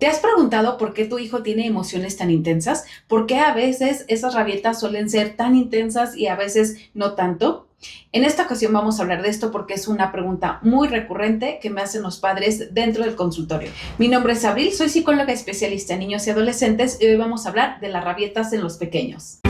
¿Te has preguntado por qué tu hijo tiene emociones tan intensas? ¿Por qué a veces esas rabietas suelen ser tan intensas y a veces no tanto? En esta ocasión vamos a hablar de esto porque es una pregunta muy recurrente que me hacen los padres dentro del consultorio. Mi nombre es Abril, soy psicóloga especialista en niños y adolescentes y hoy vamos a hablar de las rabietas en los pequeños.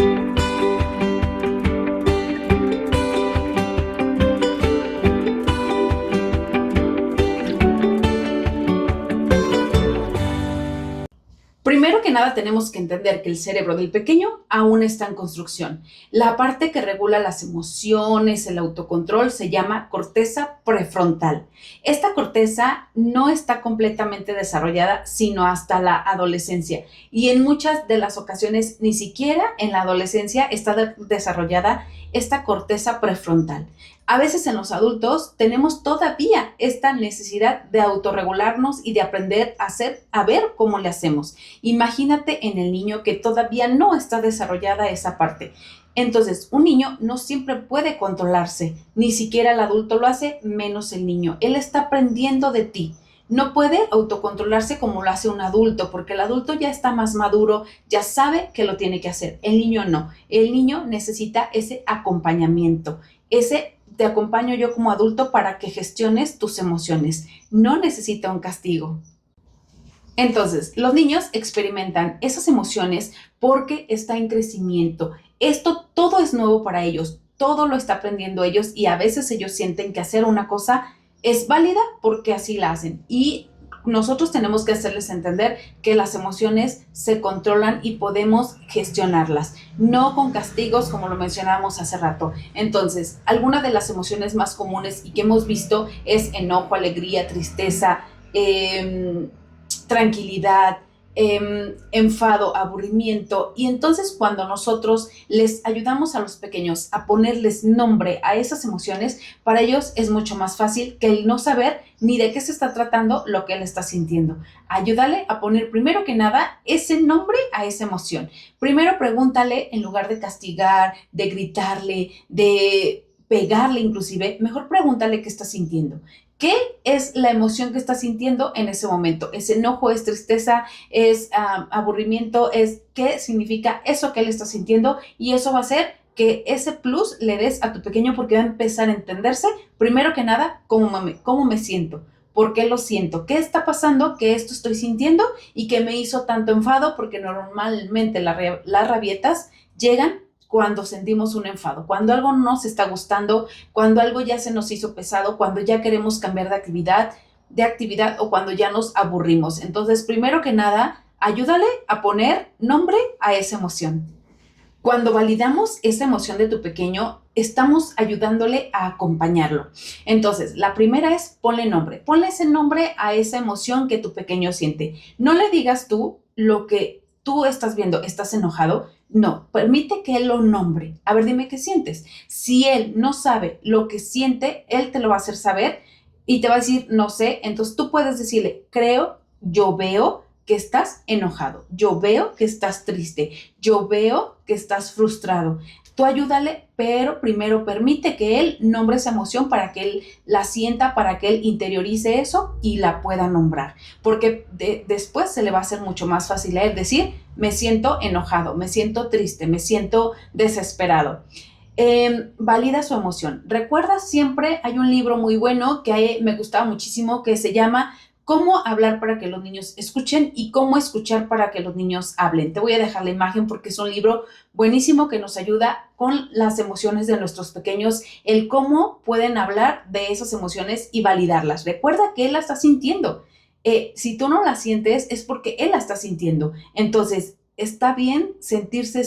Primero que nada tenemos que entender que el cerebro del pequeño aún está en construcción. La parte que regula las emociones, el autocontrol, se llama corteza prefrontal. Esta corteza no está completamente desarrollada sino hasta la adolescencia y en muchas de las ocasiones ni siquiera en la adolescencia está desarrollada esta corteza prefrontal. A veces en los adultos tenemos todavía esta necesidad de autorregularnos y de aprender a ver cómo le hacemos. Imagínate en el niño que todavía no está desarrollada esa parte. Entonces, un niño no siempre puede controlarse, ni siquiera el adulto lo hace, menos el niño. Él está aprendiendo de ti. No puede autocontrolarse como lo hace un adulto, porque el adulto ya está más maduro, ya sabe que lo tiene que hacer. El niño no. El niño necesita ese acompañamiento, te acompaño yo como adulto para que gestiones tus emociones. No necesita un castigo. Entonces, los niños experimentan esas emociones porque está en crecimiento. Esto todo es nuevo para ellos, todo lo está aprendiendo ellos y a veces ellos sienten que hacer una cosa es válida porque así la hacen. Y nosotros tenemos que hacerles entender que las emociones se controlan y podemos gestionarlas, no con castigos como lo mencionábamos hace rato. Entonces, algunas de las emociones más comunes y que hemos visto es enojo, alegría, tristeza, tranquilidad, enfado, aburrimiento. Y entonces cuando nosotros les ayudamos a los pequeños a ponerles nombre a esas emociones, para ellos es mucho más fácil que el no saber ni de qué se está tratando lo que él está sintiendo. Ayúdale a poner primero que nada ese nombre a esa emoción. Primero pregúntale, en lugar de castigar, de gritarle, de pegarle inclusive, mejor pregúntale qué está sintiendo. ¿Qué es la emoción que estás sintiendo en ese momento? ¿Es enojo, es tristeza, es aburrimiento? ¿Qué significa eso que él está sintiendo? Y eso va a hacer que ese plus le des a tu pequeño porque va a empezar a entenderse, primero que nada, cómo me siento. ¿Por qué lo siento? ¿Qué está pasando que esto estoy sintiendo y que me hizo tanto enfado? Porque normalmente las rabietas llegan cuando sentimos un enfado, cuando algo no nos está gustando, cuando algo ya se nos hizo pesado, cuando ya queremos cambiar de actividad o cuando ya nos aburrimos. Entonces, primero que nada, ayúdale a poner nombre a esa emoción. Cuando validamos esa emoción de tu pequeño, estamos ayudándole a acompañarlo. Entonces, la primera es ponle nombre. Ponle ese nombre a esa emoción que tu pequeño siente. No le digas tú lo que tú estás viendo, estás enojado. No, permite que él lo nombre. A ver, dime qué sientes. Si él no sabe lo que siente, él te lo va a hacer saber y te va a decir, no sé. Entonces tú puedes decirle, yo veo que estás enojado, yo veo que estás triste, yo veo que estás frustrado. Tú ayúdale, pero primero permite que él nombre esa emoción para que él la sienta, para que él interiorice eso y la pueda nombrar. Porque después se le va a hacer mucho más fácil a él decir, me siento enojado, me siento triste, me siento desesperado. Valida su emoción. Recuerda siempre, hay un libro muy bueno que me gustaba muchísimo que se llama Cómo hablar para que los niños escuchen y cómo escuchar para que los niños hablen. Te voy a dejar la imagen porque es un libro buenísimo que nos ayuda con las emociones de nuestros pequeños, el cómo pueden hablar de esas emociones y validarlas. Recuerda que él la está sintiendo. Si tú no la sientes es porque él la está sintiendo. Entonces, está bien sentirse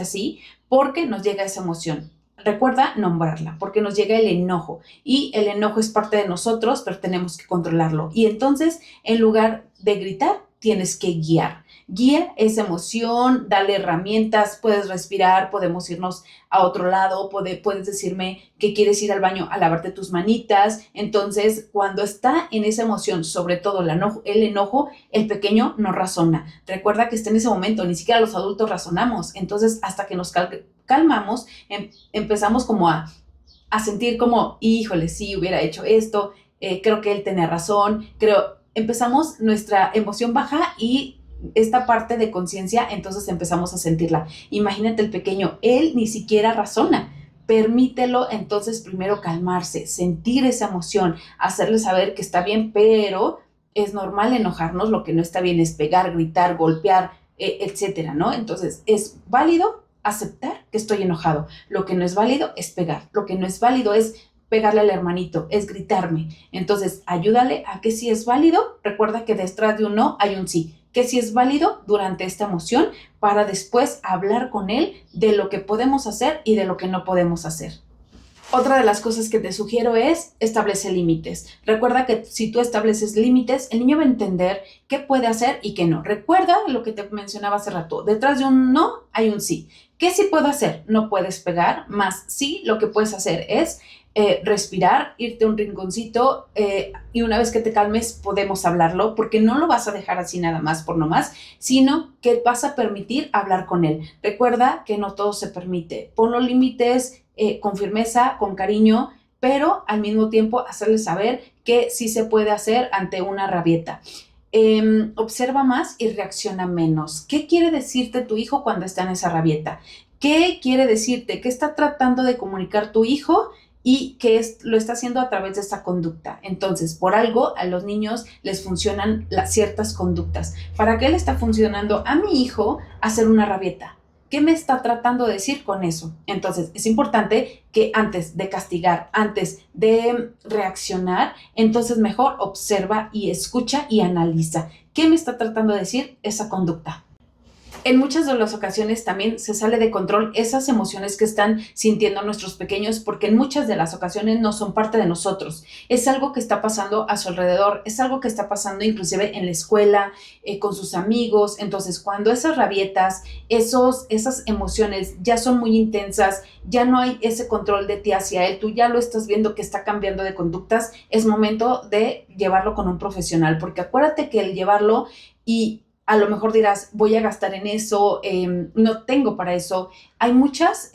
así porque nos llega esa emoción. Recuerda nombrarla, porque nos llega el enojo y el enojo es parte de nosotros, pero tenemos que controlarlo. Y entonces, en lugar de gritar, tienes que guiar. Guía esa emoción, dale herramientas, puedes respirar, podemos irnos a otro lado, puedes decirme que quieres ir al baño a lavarte tus manitas. Entonces, cuando está en esa emoción, sobre todo el enojo, el pequeño no razona. Recuerda que está en ese momento, ni siquiera los adultos razonamos. Entonces, hasta que nos calmamos, empezamos como a sentir como, híjole, sí, hubiera hecho esto, creo que él tenía razón, empezamos nuestra emoción baja y esta parte de conciencia, entonces empezamos a sentirla. Imagínate el pequeño, él ni siquiera razona. Permítelo entonces primero calmarse, sentir esa emoción, hacerle saber que está bien, pero es normal enojarnos, lo que no está bien es pegar, gritar, golpear, etcétera, ¿no? Entonces es válido aceptar que estoy enojado, lo que no es válido es pegar, lo que no es válido es pegarle al hermanito, es gritarme. Entonces ayúdale a que si es válido, recuerda que detrás de un no hay un sí, que si es válido durante esta emoción para después hablar con él de lo que podemos hacer y de lo que no podemos hacer. Otra de las cosas que te sugiero es establece límites. Recuerda que si tú estableces límites, el niño va a entender qué puede hacer y qué no. Recuerda lo que te mencionaba hace rato. Detrás de un no hay un sí. ¿Qué sí puedo hacer? No puedes pegar, más sí lo que puedes hacer es respirar, irte a un rinconcito y una vez que te calmes podemos hablarlo porque no lo vas a dejar así nada más por nomás, sino que vas a permitir hablar con él. Recuerda que no todo se permite. Pon los límites con firmeza, con cariño, pero al mismo tiempo hacerle saber que sí se puede hacer ante una rabieta. Observa más y reacciona menos. ¿Qué quiere decirte tu hijo cuando está en esa rabieta? ¿Qué quiere decirte? ¿Qué está tratando de comunicar tu hijo? Y que lo está haciendo a través de esta conducta. Entonces, por algo, a los niños les funcionan ciertas conductas. ¿Para qué le está funcionando a mi hijo hacer una rabieta? ¿Qué me está tratando de decir con eso? Entonces, es importante que antes de castigar, antes de reaccionar, entonces mejor observa y escucha y analiza. ¿Qué me está tratando de decir esa conducta? En muchas de las ocasiones también se sale de control esas emociones que están sintiendo nuestros pequeños porque en muchas de las ocasiones no son parte de nosotros. Es algo que está pasando a su alrededor, es algo que está pasando inclusive en la escuela, con sus amigos. Entonces, cuando esas rabietas, esas emociones ya son muy intensas, ya no hay ese control de ti hacia él, tú ya lo estás viendo que está cambiando de conductas, es momento de llevarlo con un profesional, porque acuérdate que el llevarlo y a lo mejor dirás, voy a gastar en eso, no tengo para eso. Hay muchas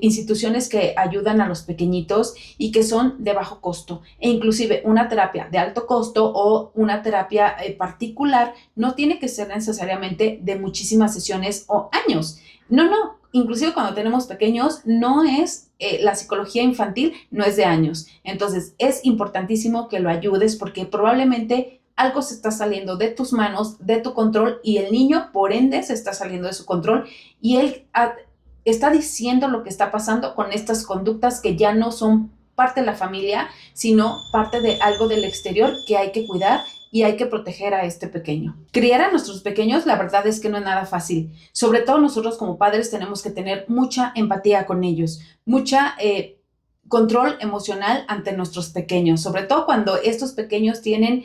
instituciones que ayudan a los pequeñitos y que son de bajo costo. E inclusive una terapia de alto costo o una terapia particular no tiene que ser necesariamente de muchísimas sesiones o años. No. Inclusive cuando tenemos pequeños, no es la psicología infantil, no es de años. Entonces, es importantísimo que lo ayudes porque probablemente algo se está saliendo de tus manos, de tu control, y el niño, por ende, se está saliendo de su control y él está diciendo lo que está pasando con estas conductas que ya no son parte de la familia, sino parte de algo del exterior que hay que cuidar y hay que proteger a este pequeño. Criar a nuestros pequeños, la verdad es que no es nada fácil. Sobre todo nosotros como padres tenemos que tener mucha empatía con ellos, mucha control emocional ante nuestros pequeños, sobre todo cuando estos pequeños tienen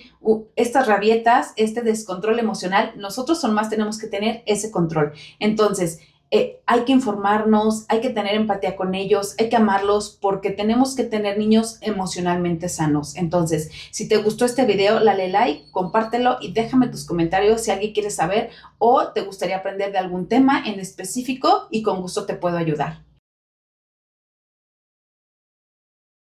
estas rabietas, este descontrol emocional, nosotros son más tenemos que tener ese control. Entonces, hay que informarnos, hay que tener empatía con ellos, hay que amarlos porque tenemos que tener niños emocionalmente sanos. Entonces, si te gustó este video, dale like, compártelo y déjame tus comentarios si alguien quiere saber o te gustaría aprender de algún tema en específico y con gusto te puedo ayudar.